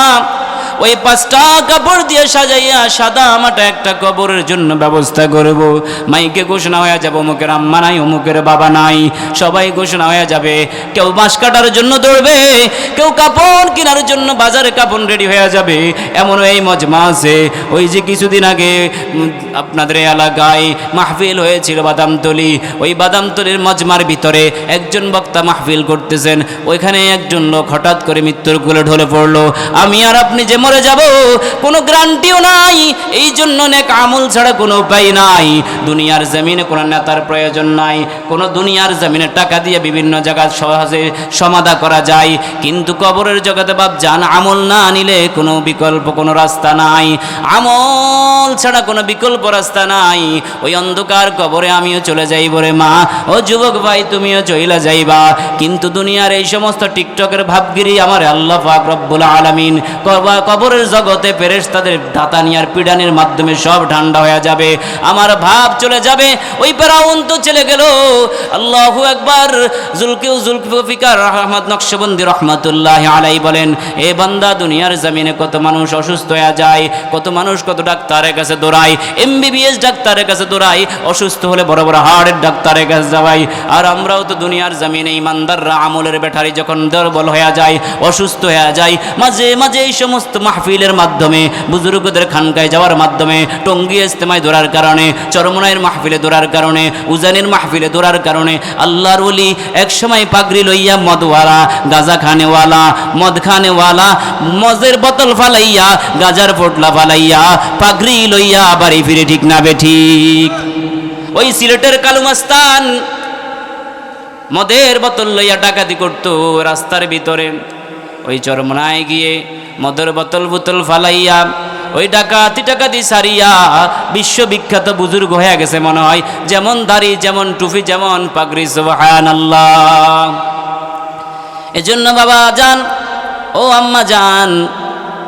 ওই 5টা কাপড় দিয়ে সাজাইয়া সাদা মাটা একটা কবরের জন্য ব্যবস্থা করব মাইকে ঘোষণা হয়ে যাবে অমুকের আম্মা নাই অমুকের বাবা নাই সবাই ঘোষণা হয়ে যাবে কেউ বাঁশ কাটার জন্য দৌড়বে কেউ কাপড় কেনার জন্য বাজারে কাপড় রেডি হয়ে যাবে এমন এই মজমা আছে ওই যে কিছুদিন আগে আপনাদের এলাকায় মাহফিল হয়েছিল বাদামতলি ওই বাদামতলির মজমার ভিতরে একজন বক্তা মাহফিল করতেছেন ওইখানে একজন লোক হঠাৎ করে মৃত্যুর কোলে ঢলে পড়লো আমি আর আপনি যে মরে যাব কোনো গ্যারান্টিও নাই এই জন্য নেক আমল ছাড়া কোনো উপায় নাই দুনিয়ার জমিনে কোনো নেতার প্রয়োজন নাই কোনো দুনিয়ার জমিনে টাকা দিয়ে বিভিন্ন জায়গা সহজে সমাধা করা যায় কিন্তু কবরের জগতে বাপ জান আমল না নিলে কোনো বিকল্প কোনো রাস্তা নাই আমল ছাড়া কোনো বিকল্প রাস্তা নাই ওই অন্ধকার কবরে আমিও চলে যাইব রে মা ও যুবক ভাই তুমিও চইলা যাইবা কিন্তু দুনিয়ার এই সমস্ত টিকটকের ভাবগিরি আমার আল্লাহ পাক রব্বুল আলামিন কবরের জগতে ফেরেশতাদের দাতানিয়ার পিডানির মাধ্যমে সব ঠান্ডা হয়ে যাবে আমার ভাব চলে যাবে ওই ফেরাউন তো চলে গেল আল্লাহু আকবার জুলফিকার আহমদ নকশবন্দি রহমাতুল্লাহ আলাইহি বলেন এ বান্দা দুনিয়ার জমিনে কত মানুষ অসুস্থ হয়ে যায় কত মানুষ কত ডাক্তারের কাছে দৌড়ায় এমবিবিএস ডাক্তারের কাছে দৌড়ায় অসুস্থ হলে বড় বড় হার্টের ডাক্তারের কাছে যাওয়াই আর আমরাও তো দুনিয়ার জমিনে ইমানদাররা আমলের ব্যাটারি যখন দুর্বল হয়ে যায় অসুস্থ হয়ে যায় মাঝে মাঝে এই সমস্ত মাহফিলের মাধ্যমে বুজুর্গদের খানকায় যাওয়ার মাধ্যমে টঙ্গী ইজতেমায় দৌড়ার কারণে চরমনাইয়ের মাহফিলে দৌড়ার কারণে উজানের মাহফিলে দৌড়ার কারণে আল্লাহর ওলি একসময় পাগড়ি লইয়া মদওয়ালা গাজা খানেওয়ালা মদ খানেওয়ালা মদের বোতল ফালাইয়া গাজার পোটলা ফালাইয়া পাগড়ি লইয়া বাড়ি ফিরে ঠিক না বে ঠিক ওই সিলেটের কালুমাস্তান মদের বোতল লইয়া ডাকাতি করতো রাস্তার ভিতরে ওই চরমনায় গিয়ে মদের বোতল ফালাইয়া ওই ডাকাতি সারিয়া বিশ্ববিখ্যাত বুজুর্গ হয়ে গেছে মনে হয় যেমন দাড়ি যেমন টুপি যেমন পাগড়ি সুবহানাল্লাহ এজন্য বাবা জান ও আম্মা জান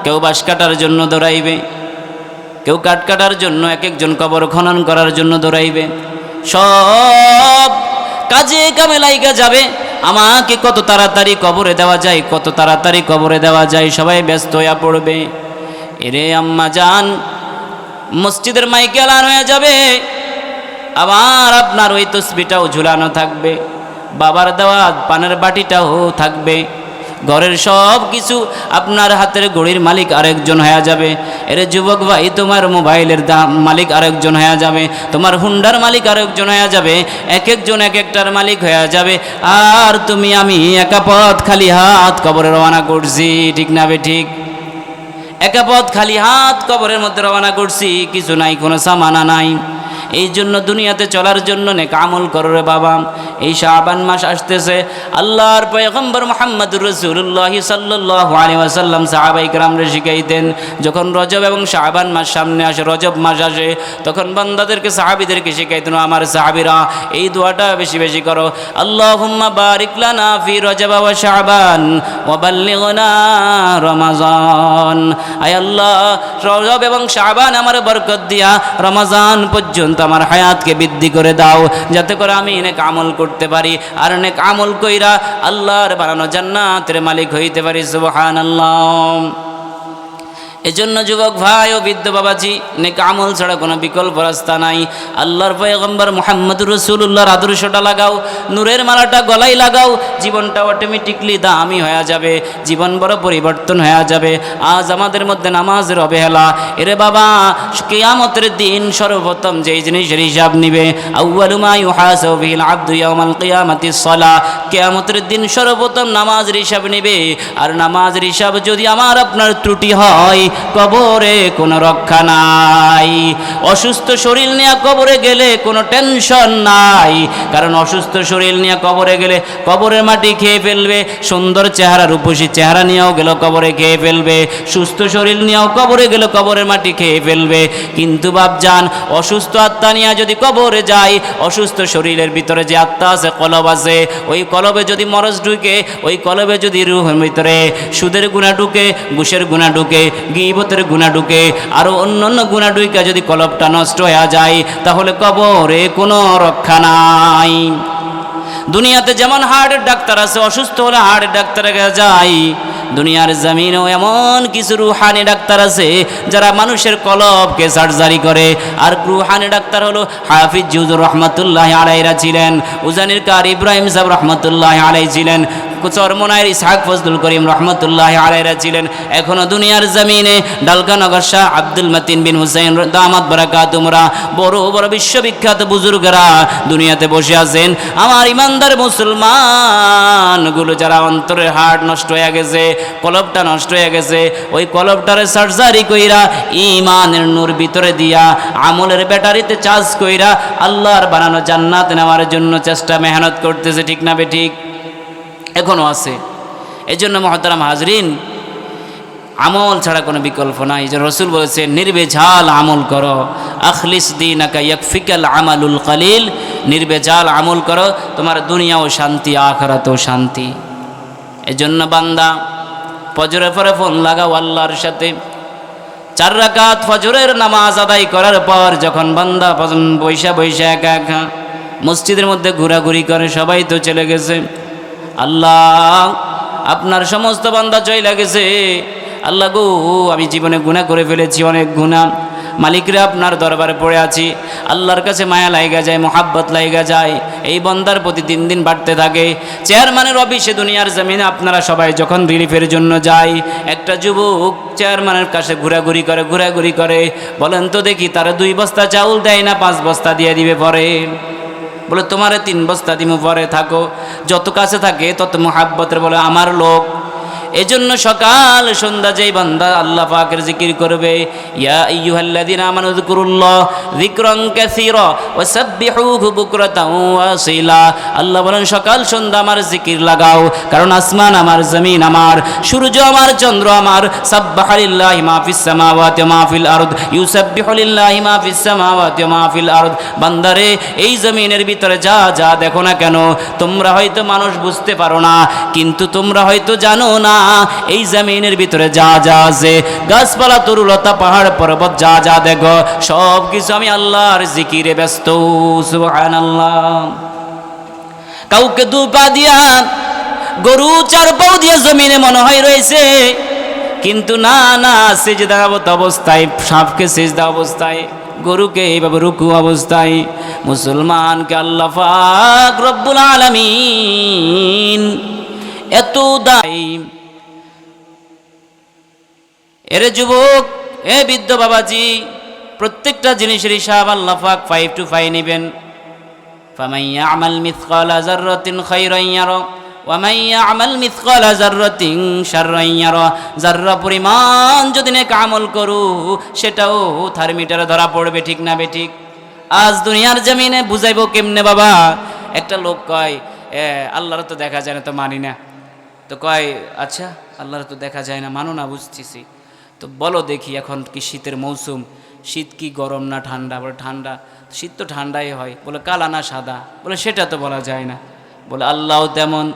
কেউ বাঁশ কাটার জন্য দৌড়াইবে কেউ কাঠ কাটার জন্য এক একজন কবর খনন করার জন্য দৌড়াইবে সব কাজে কামে লাইগা যাবে আমাকে কত তাড়াতাড়ি কবরে দেওয়া যায় কত তাড়াতাড়ি কবরে দেওয়া যায় সবাই ব্যস্ত হয়ে পড়বে এরে আম্মা জান মসজিদের মাইকে এলান হয়ে যাবে আবার আপনার ওই তসবিটাও ঝুলানো থাকবে বাবার দেওয়া পানের বাটিটাও থাকবে ঘরের সব কিছু আপনার হাতের ঘড়ির মালিক আরেকজন হয়ে যাবে এরে যুবক ভাই তোমার মোবাইলের মালিক আরেকজন হয়ে যাবে তোমার হুন্ডার মালিক আরেকজন হয়ে যাবে এক একজন এক একটার মালিক হয়ে যাবে আর তুমি আমি একা পথ খালি হাত কবরে রওনা করছি ঠিক না বে ঠিক একা পথ খালি হাত কবরের মধ্যে রওনা করছি, কিছু নাই, কোনো সামানা নাই। এই জন্য দুনিয়াতে চলার জন্য নেক আমল করো রে বাবা। এই শাবান মাস আসতেছে, আল্লাহর পয়গম্বর মুহাম্মদুর রাসূলুল্লাহ সাল্লাল্লাহু আলাইহি ওয়াসাল্লাম সাহাবায়ে কেরামরে শিখাইতেন, যখন রজব এবং শাবান মাস সামনে আসে, রজব মাস আসে, তখন বান্দাদেরকে সাহাবীদেরকে শিখাইতেন, আমার সাহাবীরা এই দোয়াটা বেশি বেশি করো, আল্লাহুম্মা বারিক লানা ফি রজব ওয়া শাবান ওয়া বাল্লিগনা রমাজান। আয় আল্লাহ, রজব এবং শাবান আমার বরকত দিয়া রমজান পর্যন্ত আমার হায়াতকে বৃদ্ধি করে দাও, যাতে করে আমি নেক আমল করতে পারি, আর নেক আমল কইরা আল্লাহর বানানো জান্নাতের মালিক হইতে পারি। সুবহানাল্লাহ। এজন্য যুবক ভাই ও বৃদ্ধ বাবাজি, নেক আমল ছাড়া কোনো বিকল্প রাস্তা নাই। আল্লাহর পয়গম্বর মুহাম্মদুর রাসূলুল্লাহর আদর্শটা লাগাও, নূরের মালাটা গলায় লাগাও, জীবনটা অটোমেটিকলি দামি হয়ে যাবে, জীবন বড় পরিবর্তন হয়ে যাবে। আজ আমাদের মধ্যে নামাজের অবহেলা। এরে বাবা, কিয়ামতের দিন সর্বপ্রথম যেই জিনিসের হিসাব নিবে, আউয়ালু মা ইউহাসাবু বিহিল আবদু ইয়াওমাল কিয়ামাতিস সালাহ, কিয়ামতের দিন সর্বপ্রথম নামাজের হিসাব নিবে। আর নামাজের হিসাব যদি আমার আপনার ত্রুটি হয়, কবরে কোনো রক্ষা নাই। অসুস্থ শরীর নিয়ে কবরে গেলে কোনো টেনশন নাই, কারণ অসুস্থ শরীর নিয়ে কবরে গেলে কবরের মাটি খেয়ে ফেলবে। সুন্দর চেহারা, রূপসী চেহারা নিয়েও গেল কবরে খেয়ে ফেলবে, সুস্থ শরীর নিয়েও কবরে গেল কবরের মাটি খেয়ে ফেলবে। কিন্তু বাপজান, অসুস্থ আত্মা নিয়ে যদি কবরে যায়, অসুস্থ শরীরের ভিতরে যে আত্মা আছে, কলব আছে, ওই কলবে যদি মরজ ঢুকে, ওই কলবে যদি রূহের ভিতরে সুদের গুনাহ ঢুকে, ঘুষের গুনাহ ঢুকে, গীবতের গুনাহ ঢুকে, আরো অন্যান্য গুনাহ ঢুকে যদি কলবটা নষ্ট হয়ে যায়, তাহলে কবরে কোনো রক্ষা নাই। দুনিয়াতে যেমন হার্টের ডাক্তার আছে, অসুস্থ হলে হার্টের ডাক্তারের কাছে যায়, দুনিয়ার জমিনেও এমন কিছু রুহানি ডাক্তার আছে যারা মানুষের কলবকে সার্জারি করে। আর রুহানি ডাক্তার হলো হাফিজ জুজুর রহমতুল্লাহ আলাইরা ছিলেন, উজানির কার ইব্রাহিম সাহেব রহমতুল্লাহ আলাই ছিলেন, চরমনায়ের ইসহাক ফজলুল করিম রহমতুল্লাহ আলাইরা ছিলেন। এখনো দুনিয়ার জমিনে ডালকানগর শাহ আব্দুল মতিন বিন হুসাইন দামাত বারাকাতুমরা, বড় বড় বিশ্ববিখ্যাত বুজুর্গরা দুনিয়াতে বসে আছেন। আমার ইমানদার মুসলমানগুলো যারা অন্তরের হার্ট নষ্ট হয়ে গেছে, কলবটা নষ্ট হয়ে গেছে, ওই কলবটারে সার্জারি কইরা ইমানের নূর ভিতরে দিয়া আমলের ব্যাটারিতে চার্জ কইরা আল্লাহর বানানো জান্নাত নেওয়ার জন্য চেষ্টা মেহনত করতেছে, ঠিক না বে ঠিক? এখনো আছে। এই জন্য মহতারাম হাজরিন, আমল ছাড়া কোনো বিকল্প নাই। যে রসুল বলেছেন, নির্বেজাল আমল করো, আখলিস দীনাকা ইয়াকফিকাল আমালুল কলিল, নির্বেজাল আমল করো, তোমার দুনিয়াও শান্তি, আখিরাতেও শান্তি। এজন্য বান্দা ফজরের পরে ফোন লাগাও আল্লাহর সাথে। 4 রাকাত ফজরের নামাজ আদায় করার পর যখন বান্দা বৈশা বৈশা একা একা মসজিদের মধ্যে ঘোরাঘুরি করে, সবাই তো চলে গেছে, আল্লাহ আপনার সমস্ত বান্দা চলে গেছে, আল্লাহ গো আমি জীবনে গুনাহ করে ফেলেছি, অনেক গুনাহ, মালিকরে আপনার দরবারে পড়ে আছি। আল্লাহর কাছে মায়া লাইগা যায়, মোহাব্বত লাইগা যায়, এই বান্দার প্রতি দিন দিন বাড়তে থাকে। চেয়ারম্যানের অফিসে দুনিয়ার জমিনে আপনারা সবাই যখন রিলিফের জন্য যায়, একটা যুবক চেয়ারম্যানের কাছে ঘোরাঘুরি করে, বলেন তো দেখি তারা 2 বস্তা চাউল দেয় না 5 বস্তা দিয়ে দিবে পরে? বলে তোমারে 3 বস্তা দিমু, পরে থাকো। যত কাছে থাকে তত মোহাব্বতের বলে আমার লোক। এজন্য সকাল সন্ধ্যা যেই বান্দা আল্লাহ পাকের জিকির করবে, ইয়া আইয়ুহাল্লাযীনা আমানু যিকুরুল্লাহ যিকরান কাসীরা ওয়াসাব্বিহুহু বুকরাতাও ওয়া আসীলা। আল্লাহ বলেন সকাল সন্ধ্যা আমার জিকির লাগাও, কারণ আসমান আমার, জমিন আমার, সূর্য আমার, চন্দ্র আমার। সাব্বাহা লিল্লাহি মা ফিস সামাওয়াতি ওয়া মা ফিল আরদ, ইউসাব্বিহু লিল্লাহি মা ফিস সামাওয়াতি ওয়া মা ফিল আরদ। বান্দারে, এই জমিনের ভিতরে যা যা দেখো না কেন, তোমরা হয়তো মানুষ বুঝতে পারো না, কিন্তু তোমরা হয়তো জানো না এই জমিনের ভিতরে যা যা আছে, গাছপালা, তরুলতা, পাহাড় পর্বত, যা যা দেখো সব কিছু আমি আল্লাহর জিকিরে ব্যস্ত। সুবহানাল্লাহ। কাউকে 2 পা দিয়া, গরু 4 পাও দিয়া জমিনে মনে হয় রয়েছে, কিন্তু না না, সিজদাবত অবস্থায়, সাপকে সিজদা অবস্থায়, গরুকে এইভাবে রুকু অবস্থায়, মুসলমানকে আল্লাহ পাক রব্বুল আলামিন এত দায়ী। এরে যুবক, এ বৃদ্ধ বাবাজি, প্রত্যেকটা জিনিসের হিসাব আল্লাহ পাক 5 to 5 নেবেন। ফামান ইয়ামাল মিসকালা যাররাতিন খায়রান ইয়ারা ওয়া মান ইয়ামাল মিসকালা যাররাতিন শাররান ইয়ারা, যাররা পরিমাণ যদি নেক আমল করু সেটাও থার্মিটারে ধরা পড়বে, ঠিক না বেঠিক? আজ দুনিয়ার জমিনে বুঝাইবো কেমনে বাবা? একটা লোক কয় আল্লাহর তো দেখা যায় না, তো মানি না। তো কয় আচ্ছা আল্লাহর তো দেখা যায় না, মানো না, বুঝতেছি। তো বলো দেখি এখন কি শীতের মৌসুম, শীত কি গরম না ঠান্ডা? বলে ঠান্ডা। শীত তো ঠান্ডাই হয়। বলে কালা না সাদা? বলে সেটা তো বলা যায় না। বলে আল্লাহও তেমন,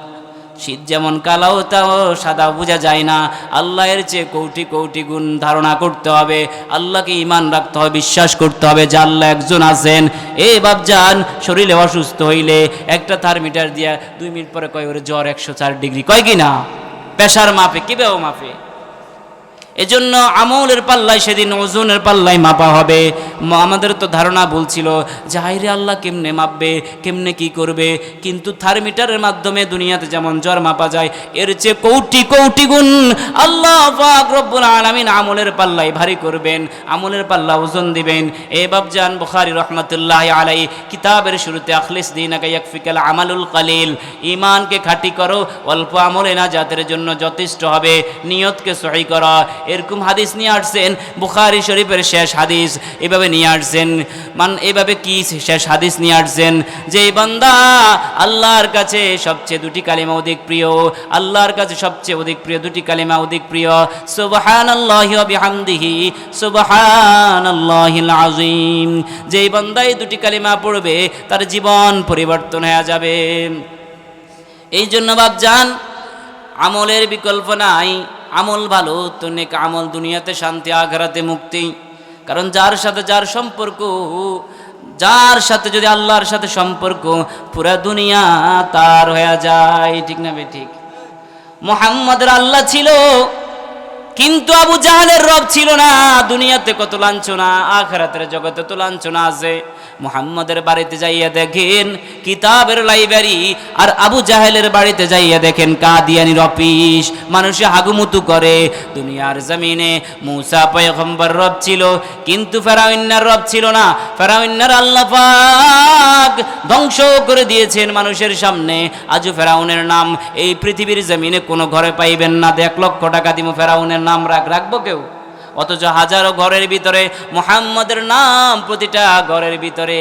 শীত যেমন কালাও তাও সাদা বোঝা যায় না। আল্লাহের চেয়ে কোটি কোটি গুণ ধারণা করতে হবে, আল্লাহকে ঈমান রাখতে হবে, বিশ্বাস করতে হবে যে আল্লাহ একজন আছেন। এই বাপজান, শরীরে অসুস্থ হইলে একটা থার্মিটার দিয়া 2 মিনিট পরে কয় ওরে জ্বর 104 ডিগ্রি, কয় কি না? প্রেশার মাপে, কিভাবে মাপে? এজন্য আমলের পাল্লায় সেদিন ওজনের পাল্লায় মাপা হবে। আমাদের তো ধারণা বলছিল যে হায়রে আল্লাহ কেমনে মাপবে, কেমনে কি করবে। কিন্তু থার্মিটারের মাধ্যমে দুনিয়াতে যেমন জ্বর মাপা যায়, এর চেয়ে কোটি কোটি গুণ আল্লাহ পাক রব্বুল আলামিন আমলের পাল্লায় ভারী করবেন, আমলের পাল্লা ওজন দিবেন। এ বাপজান, বুখারী রাহমাতুল্লাহি আলাইহি কিতাবের শুরুতে আখলিস দীনাকা ইয়াকফিকাল আমালুল কালিল, ঈমানকে খাঁটি করো, অল্প আমলে নাজাতের জন্য যথেষ্ট হবে, নিয়তকে সহি করা। এরকম হাদিস নিয়ে আসছেন বুখারী শরীফের শেষ হাদিস। এভাবে নিয়ে আসছেন, এভাবে কি শেষ হাদিস নিয়ে আসছেন যে এই বান্দা আল্লাহর কাছে সবচেয়ে 2টি কালিমা অধিক প্রিয়, আল্লাহর কাছে সবচেয়ে অধিক প্রিয় 2টি কালিমা অধিক প্রিয়, সুবহানাল্লাহি ওয়া বিহামদিহি সুবহানাল্লাহিল আযীম। যে এই বান্দা এই 2টি কালিমা পড়বে তার জীবন পরিবর্তন হয়ে যাবে। এই জন্য বাপজান, আমলের বিকল্প নাই। আমল ভালো তো নেক আমল, দুনিয়াতে শান্তি, আখিরাতে মুক্তি। কারণ যার সাথে যার সম্পর্ক, যার সাথে যদি আল্লাহর সাথে সম্পর্ক, পুরা দুনিয়া তার হয়ে যায়, ঠিক না বেঠিক? মুহাম্মদের আল্লাহ ছিল কিন্তু আবু জাহেলের রব ছিল না। দুনিয়াতে কত লাঞ্ছনা, আখিরাতের জগতে তো লাঞ্ছনা আছে। মুহাম্মদের বাড়িতে যাইয়া দেখেন কিতাবের লাইব্রেরি, আর আবু জাহেলের বাড়িতে যাইয়া দেখেন কাদিয়ানির অফিস। মানুষে হাগুমুতু করে। দুনিয়ার জমিনে মূসা পয়গম্বর রব ছিল কিন্তু ফেরাউনের রব ছিল না। ফেরাউনের আল্লাহ পাক ধ্বংস করে দিয়েছেন মানুষের সামনে। আজও ফেরাউনের নাম এই পৃথিবীর জমিনে কোনো ঘরে পাইবেন না। 1 লক্ষ টাকা দিব ফেরাউনের নাম রাখবো কেউ? অথচ হাজারো ঘরের ভিতরে মুহাম্মদের নাম প্রতিটা ঘরের ভিতরে।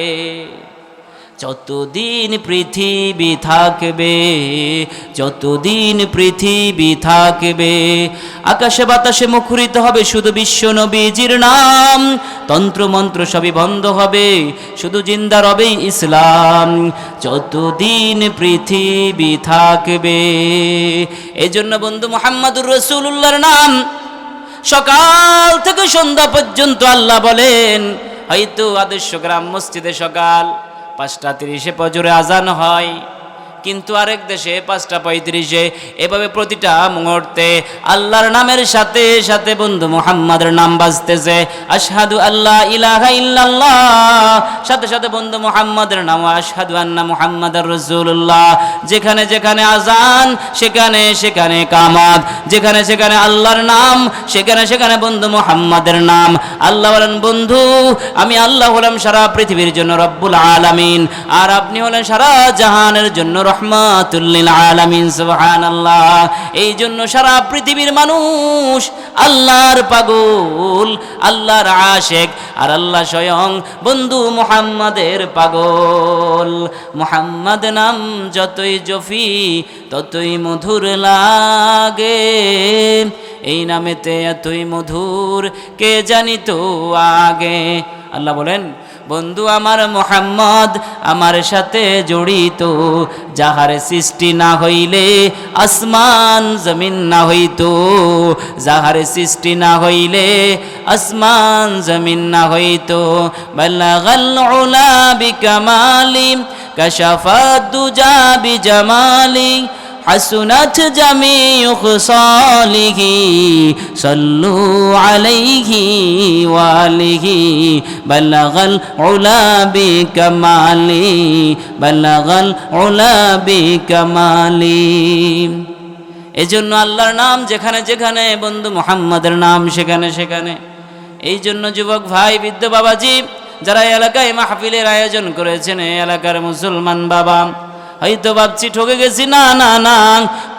যতদিন পৃথিবী থাকবে, যতদিন পৃথিবী থাকবে, আকাশে বাতাসে মুখরিত হবে শুধু বিশ্ব নবীজির নাম। তন্ত্র মন্ত্র সবই বন্ধ হবে, শুধু জিন্দা রবে ইসলাম। যতদিন পৃথিবী থাকবে। এই জন্য বন্ধু, মুহাম্মাদুর রাসূলুল্লাহর নাম সকাল থেকে সন্ধ্যা পর্যন্ত আল্লাহ বলেন। হয়তো আদর্শ গ্রাম মসজিদে সকাল 5:30 ফজরে আজান হয়, কিন্তু আরেক দেশে 5:35। এভাবে প্রতিটা মুহূর্তে আল্লাহর নামের সাথে সাথে বন্ধু মুহাম্মাদের নাম বাজতেছে। আশহাদু আল্লা ইলাহা ইল্লাল্লাহ, সাথে সাথে বন্ধু মুহাম্মাদের নাম, আশহাদু আন্না মুহাম্মাদার রাসূলুল্লাহ। যেখানে যেখানে আজান সেখানে সেখানে কামাত, যেখানে সেখানে আল্লাহর নাম সেখানে সেখানে বন্ধু মুহাম্মাদের নাম। আল্লাহ বলেন, বন্ধু আমি আল্লাহ হলাম সারা পৃথিবীর জন্য রব্বুল আলামিন, আর আপনি হলেন সারা জাহানের জন্য রহমাতুল লিল আলামিন। সুবহানাল্লাহ। এই জন্য সারা পৃথিবীর মানুষ আল্লাহর পাগল, আল্লাহর আশিক, আর আল্লাহ স্বয়ং বন্ধু মুহাম্মাদের পাগল। মুহাম্মাদ নাম যতই জপি ততই মধুর লাগে, এই নামেতে এতই মধুর কে জানিত আগে। আল্লাহ বলেন, বন্ধু আমার মুহাম্মদ আমার সাথে জড়িত, যাহার সৃষ্টি না হইলে আসমান জমিন না হইতো, যাহার সৃষ্টি না হইলে আসমান জমিন না হইতো। বালাগাল উলা বিকামালি কাশাফাত দুজা বিজামালি হাসুনাত জামিউ খুসালিহি সাল্লু আলাইহি ওয়া আলিহি বালাগাল উলা বিকামালি বালাগাল উলা বিকামালি। এজন্য আল্লাহর নাম যেখানে যেখানে, বন্ধু মুহাম্মাদের নাম সেখানে সেখানে। এই জন্য যুবক ভাই, বৃদ্ধ বাবাজি, যারা এলাকায় মাহফিলের আয়োজন করেছেন, এলাকার মুসলমান বাবা, হয়তো ভাবছি ঠকে গেছি, না না না,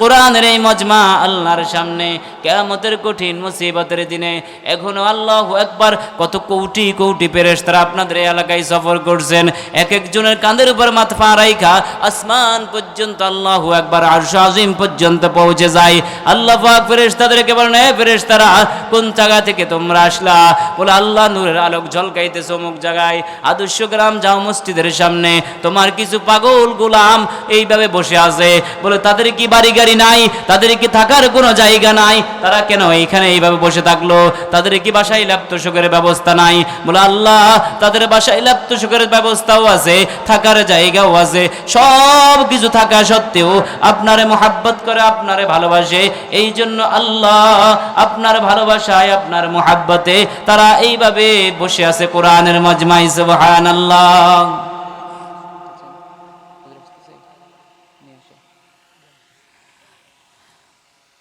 কোরআনের এই মজমা আল্লাহর সামনে কিয়ামতের কঠিন মুসিবতের দিনে এখনো আল্লাহু আকবার কত কোটি কোটি ফেরেশতারা আপনাদের এই এলাকায় সফর করছেন, এক একজনের কাঁধের উপর মাথা পা রাইখা আসমান পর্যন্ত আল্লাহু আকবার আরশ আজিম পর্যন্ত পৌঁছে যায়। আল্লাহ পাক ফেরেশতাদেরকে বলেন, হে ফেরেশতারা, কোন জায়গা থেকে তোমরা আসলা? বলে, আল্লাহ নূরের আলোক ঝলকাইতেছে অমুক জায়গায়, আদর্শ গ্রাম যাও মসজিদের সামনে, তোমার কিছু পাগল গোলাম এইভাবে বসে আছে। বলে, তাদের কি বাড়ি গাড়ি নাই? তাদের কি থাকার কোনো জায়গা নাই? তারা কেন এইখানে এইভাবে বসে থাকলো? তাদের কি বাসায় ল্যাপটপের ব্যবস্থা নাই? বলে, আল্লাহ, তাদের বাসায় ল্যাপটপের ব্যবস্থাও আছে, থাকার জায়গাও আছে, সব কিছু থাকা সত্ত্বেও আপনারে মুহাব্বত করে, আপনারে ভালোবাসে। এই জন্য আল্লাহ আপনার ভালোবাসায়, আপনার মুহাব্বতে তারা এইভাবে বসে আছে কোরআনের মজমায়। সুবহানাল্লাহ।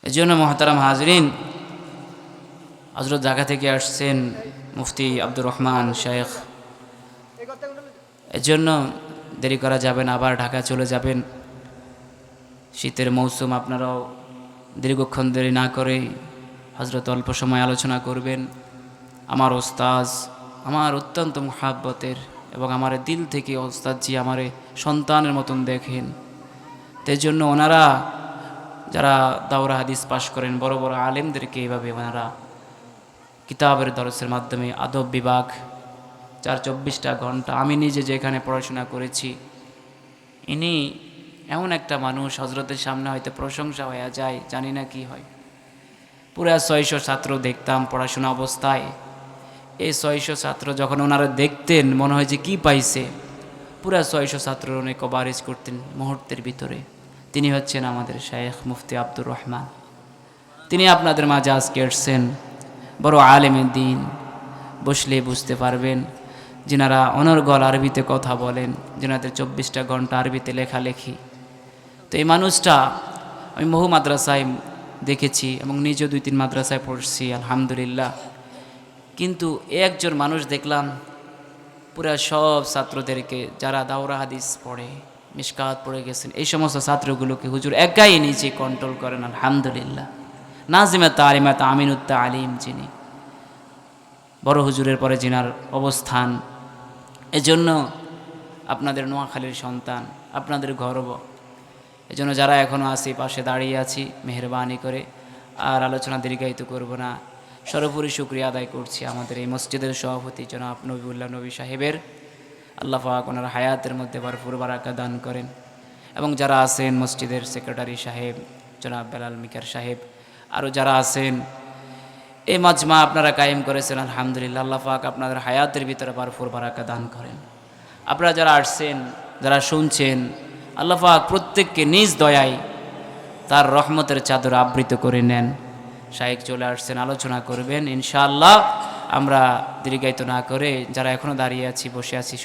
এই জন্য মহতারাম হাজরিন, হযরত ঢাকা থেকে আসছেন মুফতি আব্দুর রহমান শেখ, এর জন্য দেরি করা যাবে না, আবার ঢাকা চলে যাবেন। শীতের মৌসুম, আপনারাও দীর্ঘক্ষণ দেরি না করে হযরত অল্প সময় আলোচনা করবেন। আমার ওস্তাজ, আমার অত্যন্ত মুহাব্বতের এবং আমার দিল থেকে ওস্তাদজি আমারে সন্তানের মতন দেখেন। তাই জন্য ওনারা যারা দাওরা হাদিস পাশ করেন, বড় বড় আলেমদেরকে এইভাবে ওনারা কিতাবের দরসের মাধ্যমে আদব বিভাগ ৪-২৪টা ঘন্টা, আমি নিজে যেখানে পড়াশোনা করেছি, ইনি এমন একটা মানুষ, হজরতের সামনে হয়তো প্রশংসা হয়ে যায়, জানি না কি হয়। পুরা ৬০০ ছাত্র দেখতাম পড়াশোনা অবস্থায়। এই ৬০০ ছাত্র যখন ওনারা দেখতেন, মনে হয় যে কী পাইছে। পুরা ৬০০ ছাত্র উনি কভারেজ করতেন মুহূর্তের ভিতরে। তিনি হচ্ছেন আমাদের শায়েখ মুফতি আব্দুর রহমান। তিনি আপনাদের মাঝে আজকে এসছেন, বড় আলেমে দ্বীন, বসলে বুঝতে পারবেন। যিনারা অনর্গল আরবিতে কথা বলেন, যিনাদের ২৪টা ঘন্টা আরবিতে লেখালেখি। তো এই মানুষটা আমি বহু মাদ্রাসায় দেখেছি এবং নিজেও ২-৩ মাদ্রাসায় পড়ছি, আলহামদুলিল্লাহ। কিন্তু একজন মানুষ দেখলাম পুরা সব ছাত্রদেরকে, যারা দাওরা হাদিস পড়ে, মিশকাত পড়ে গেছেন, এই সমস্ত ছাত্রগুলোকে হুজুর একাই নিজে কন্ট্রোল করেন, আলহামদুলিল্লাহ। নাজিমা তালিমাত আমিনুত্তা আলিম, যিনি বড় হুজুরের পরে যিনার অবস্থান, এজন্য আপনাদের নোয়াখালীর সন্তান, আপনাদের গর্ব। এজন্য যারা এখনও আছি, পাশে দাঁড়িয়ে আছি, মেহরবানি করে আর আলোচনা দীর্ঘায়িত করব না। সর্বোপরি শুকরিয়া আদায় করছি আমাদের এই মসজিদের সভাপতি জনাব নবীউল্লাহ নবী সাহেবের। আল্লাহ পাক ওনার হায়াতের মধ্যে ভরপুর বারাকা দান করেন। এবং যারা আছেন মসজিদের সেক্রেটারি সাহেব জনাব বেলাল মিকার সাহেব, আরও যারা আছেন, এই মাজমা আপনারা কায়েম করেছেন, আলহামদুলিল্লাহ। আল্লাহ পাক আপনাদের হায়াতের ভিতরে ভরপুর বারাকা দান করেন। আপনারা যারা আসছেন, যারা শুনছেন, আল্লাহ পাক প্রত্যেককে নিজ দয়ায় তার রহমতের চাদর আবৃত করে নেন। শায়েখ চলে আসছেন, আলোচনা করবেন ইনশাআল্লাহ। আমরা দীর্ঘায়িত না করে যারা এখনও দাঁড়িয়ে আছি, বসে আছি,